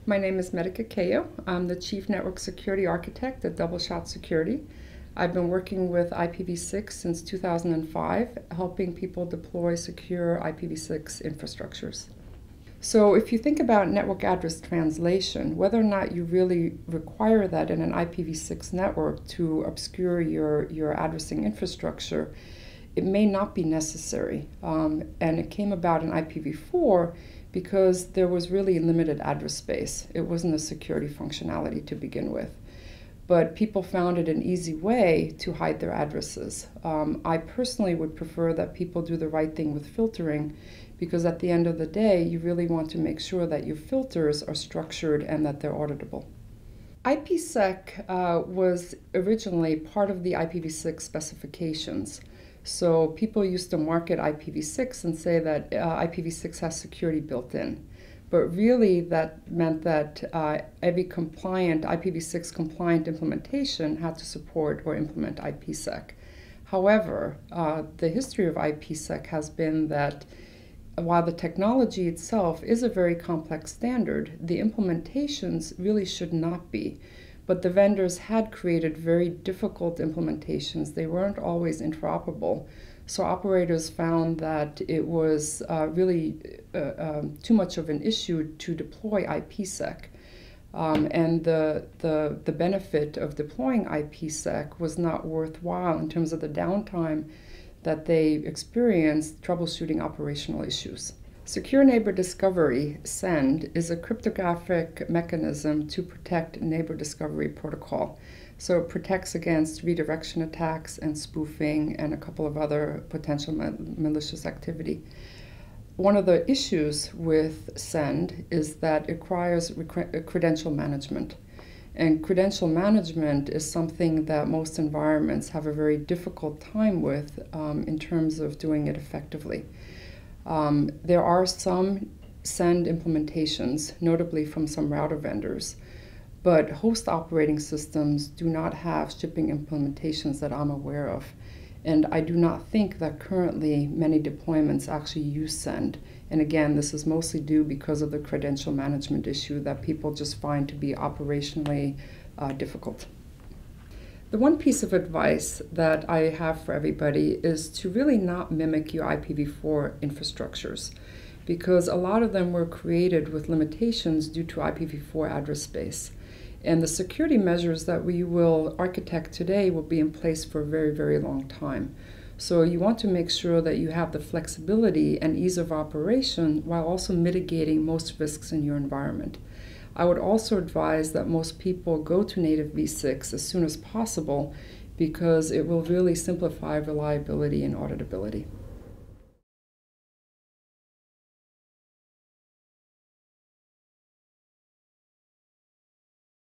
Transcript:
My name is Merike Kaeo. I'm the Chief Network Security Architect at Double Shot Security. I've been working with IPv6 since 2005, helping people deploy secure IPv6 infrastructures. So if you think about network address translation, whether or not you really require that in an IPv6 network to obscure your addressing infrastructure, it may not be necessary. And it came about in IPv4 because there was really limited address space. It wasn't a security functionality to begin with. But people found it an easy way to hide their addresses. I personally would prefer that people do the right thing with filtering, because at the end of the day, you really want to make sure that your filters are structured and that they're auditable. IPSec was originally part of the IPv6 specifications. So people used to market IPv6 and say that IPv6 has security built in. But really that meant that every compliant, IPv6 compliant implementation had to support or implement IPSec. However, the history of IPSec has been that while the technology itself is a very complex standard, the implementations really should not be. But the vendors had created very difficult implementations. They weren't always interoperable. So operators found that it was really too much of an issue to deploy IPSec. And the benefit of deploying IPSec was not worthwhile in terms of the downtime that they experienced troubleshooting operational issues. Secure Neighbor Discovery, SEND, is a cryptographic mechanism to protect neighbor discovery protocol. So it protects against redirection attacks and spoofing and a couple of other potential malicious activity. One of the issues with SEND is that it requires credential management. And credential management is something that most environments have a very difficult time with in terms of doing it effectively. There are some SEND implementations, notably from some router vendors, but host operating systems do not have shipping implementations that I'm aware of. And I do not think that currently many deployments actually use SEND. And again, this is mostly due because of the credential management issue that people just find to be operationally difficult. The one piece of advice that I have for everybody is to really not mimic your IPv4 infrastructures, because a lot of them were created with limitations due to IPv4 address space. And the security measures that we will architect today will be in place for a very, very long time. So you want to make sure that you have the flexibility and ease of operation while also mitigating most risks in your environment. I would also advise that most people go to native v6 as soon as possible, because it will really simplify reliability and auditability.